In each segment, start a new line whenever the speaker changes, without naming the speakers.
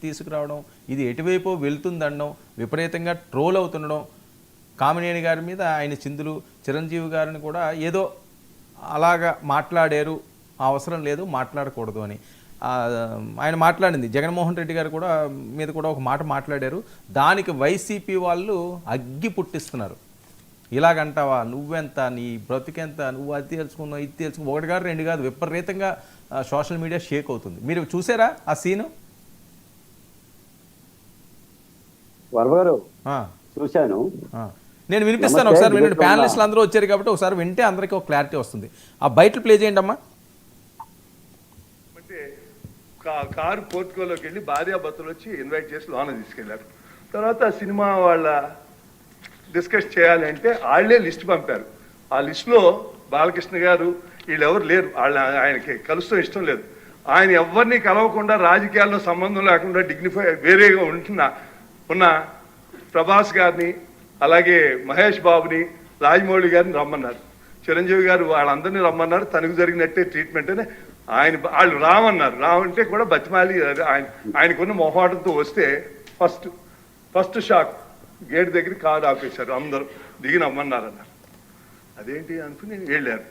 తీసుకురావడం, ఇది ఎటువైపో వెళ్తుందనడం, విపరీతంగా ట్రోల్ అవుతుండడం, కామినేని గారి మీద ఆయన చిందులు, చిరంజీవి గారిని కూడా ఏదో అలాగా మాట్లాడారు, అవసరం లేదు మాట్లాడకూడదు అని ఆయన మాట్లాడింది. జగన్మోహన్ రెడ్డి గారు కూడా మీద కూడా ఒక మాట మాట్లాడారు. దానికి వైసీపీ వాళ్ళు అగ్గి పుట్టిస్తున్నారు. ఇలాగంటావా, నువ్వెంత, నీ బ్రతికెంత, నువ్వు అది తెలుసుకున్నావు, ఇది తెలుసుకున్నావు, ఒకటి కాదు రెండు కాదు, విపరీతంగా సోషల్ మీడియా షేక్ అవుతుంది. మీరు చూసారా ఆ సీను?
వర్గారు చూశాను,
నేను వినిపిస్తాను ఒకసారి వినండి. ప్యానలిస్టులు అందరూ వచ్చారు కాబట్టి ఒకసారి వింటే అందరికీ ఒక క్లారిటీ వస్తుంది. ఆ బయట ప్లే చేయండి అమ్మా.
అంటే కారు పోర్టుకోలోకి వెళ్ళి భార్యాభర్తలు వచ్చి ఇన్వైట్ చేసి లోన తీసుకెళ్లారు. తర్వాత సినిమా వాళ్ళ డిస్కస్ చేయాలి అంటే వాళ్ళే లిస్ట్ పంపారు. ఆ లిస్టులో బాలకృష్ణ గారు వీళ్ళెవరు లేరు. ఆయనకి కలుస్తూ ఇష్టం లేదు. ఆయన ఎవరిని కలవకుండా రాజకీయాల్లో సంబంధం లేకుండా డిగ్నిఫై వేరేగా ఉన్న ప్రభాస్ గారిని, అలాగే మహేష్ బాబుని, రాజమౌళి గారిని రమ్మన్నారు. చిరంజీవి గారు వాళ్ళందరినీ రమ్మన్నారు. తనకు జరిగినట్టే ట్రీట్మెంట్ అని వాళ్ళు రామన్నారు. రామంటే కూడా బతిమాలి ఆయనకున్న మొహమాటంతో వస్తే ఫస్ట్ షాక్ గేట్ దగ్గర కారు ఆపేశారు. అందరూ దిగి నమ్మన్నారన్నారు. అదేంటి అనుకుని వెళ్ళారు.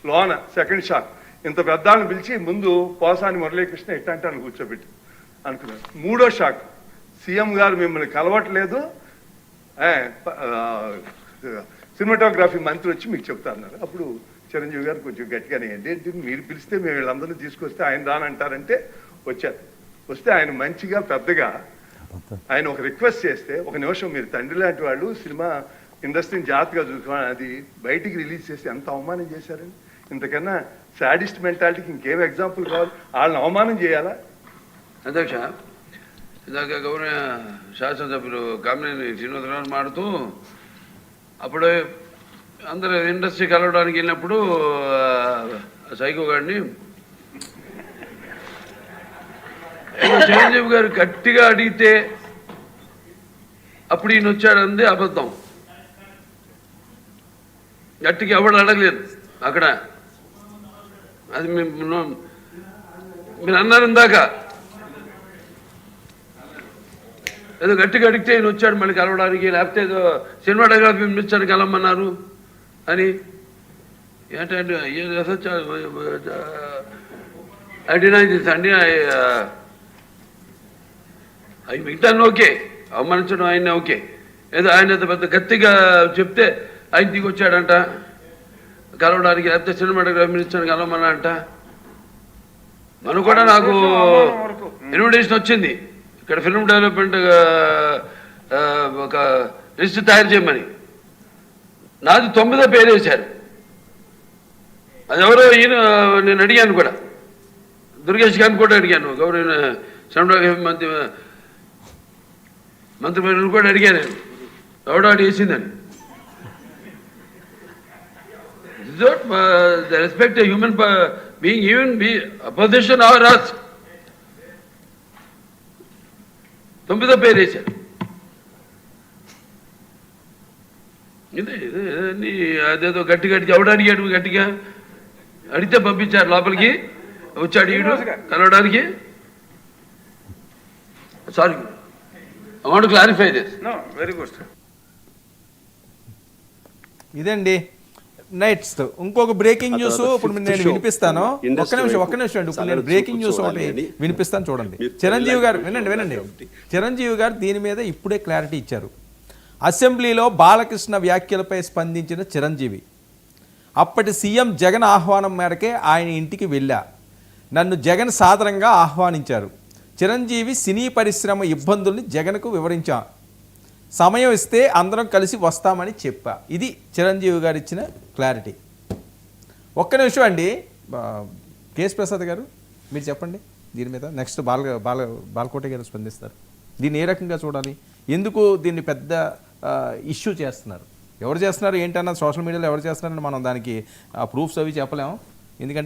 లోన సెకండ్ షాక్ ఇంత పెద్దాలను పిలిచి ముందు పోసాని మురళీకృష్ణ ఎట్టంటాను కూర్చోబెట్టి అనుకున్నారు. మూడో షాక్, సీఎం గారు మిమ్మల్ని కలవట్లేదు, సినిమాటోగ్రఫీ మంత్రి వచ్చి మీకు చెప్తారన్నారు. అప్పుడు చిరంజీవి గారు కొంచెం గట్టిగానే, ఏంటి మీరు పిలిస్తే మేము వీళ్ళందరూ తీసుకొస్తే ఆయన రానంటారంటే వచ్చారు. వస్తే ఆయన మంచిగా పెద్దగా ఆయన ఒక రిక్వెస్ట్ చేస్తే, ఒక నిమిషం మీరు తండ్రి లాంటి వాళ్ళు సినిమా ఇండస్ట్రీని జాగ్రత్తగా చూసుకోవాలి, అది బయటికి రిలీజ్ చేసి ఎంత అవమానం చేశారండి. ఇంతకన్నా సాడిస్ట్ మెంటాలిటీకి ఇంకేం ఎగ్జాంపుల్ కావాలి? వాళ్ళని అవమానం చేయాలా?
అధ్యక్ష, ఇందాక గౌరవ శాసనసభ్యులు కామినేని శ్రీనివాసరావు మాడుతూ అప్పుడు అందరూ ఇండస్ట్రీ కలవడానికి వెళ్ళినప్పుడు సైకో గారిని చిరంజీవి గారు గట్టిగా అడిగితే అప్పుడు ఈయన వచ్చాడంది అబద్ధం. గట్టిగా ఎవడు అడగలేదు అక్కడ. అది మీరు అన్నారు ఇందాక, ఏదో గట్టిగా అడిగితే ఈయన వచ్చాడు మళ్ళీ కలవడానికి, లేకపోతే ఏదో సినిమాటోగ్రఫీ మినిస్టర్ని కలవమన్నారు అని. ఏంటంటే ఐ డినై దిస్ అండి, అవి మిగతాన్ని ఓకే, అవమానించడం ఆయన ఓకే. ఏదో ఆయన పెద్ద గట్టిగా చెప్తే ఆయన దిగి వచ్చాడంట కలవడానికి, లేకపోతే సినిమాటోగ్రఫీ మినిస్టర్ని కలవమన్నాడంట. మనం కూడా నాకు ఇన్విటేషన్ వచ్చింది ఇక్కడ ఫిల్మ్ డెవలప్మెంట్ ఒక లిస్ట్ తయారు చేయమని. నాది 9వ పేరు వేశారు. అది ఎవరో ఈయన నేను అడిగాను కూడా, దుర్గేష్ గారిని కూడా అడిగాను, గౌరవ సినిమాటోగ్రఫీ మంత్రి కూడా అడిగాను నేను, ఎవడో అడిగేసిందని. The respect a human being, even be opposition or us. 9వ పేరు వేశారు. అదేదో గట్టిగా ఎవడు అడిగాడు, గట్టిగా అడిగితే పంపించారు లోపలికి. వచ్చాడు ఈడు కలవడానికి. Sorry, I want to clarify this.
No, very good.
ఇదండి నెక్స్ట్ ఇంకొక బ్రేకింగ్ న్యూస్ ఇప్పుడు నేను వినిపిస్తాను. ఒక్క నిమిషం అండి. ఇప్పుడు నేను బ్రేకింగ్ న్యూస్ ఒకటి వినిపిస్తాను చూడండి. చిరంజీవి గారు వినండి. చిరంజీవి గారు దీని మీద ఇప్పుడే క్లారిటీ ఇచ్చారు. అసెంబ్లీలో బాలకృష్ణ వ్యాఖ్యలపై స్పందించిన చిరంజీవి, అప్పటి సీఎం జగన్ ఆహ్వానం మేరకే ఆయన ఇంటికి వెళ్ళా, నన్ను జగన్ సాదరంగా ఆహ్వానించారు. చిరంజీవి సినీ పరిశ్రమ ఇబ్బందుల్ని జగన్కు వివరించా, సమయం ఇస్తే అందరం కలిసి వస్తామని చెప్పా. ఇది చిరంజీవి గారు ఇచ్చిన క్లారిటీ. ఒక్క నిమిషం అండి. కేఎస్ ప్రసాద్ గారు మీరు చెప్పండి దీని మీద. నెక్స్ట్ బాలకోట గారు స్పందిస్తారు. దీన్ని ఏ రకంగా చూడాలి, ఎందుకు దీన్ని పెద్ద ఇష్యూ చేస్తున్నారు, ఎవరు చేస్తున్నారు ఏంటన్నది సోషల్ మీడియాలో ఎవరు చేస్తున్నారని మనం దానికి ప్రూఫ్స్ అవి చెప్పలేము. ఎందుకంటే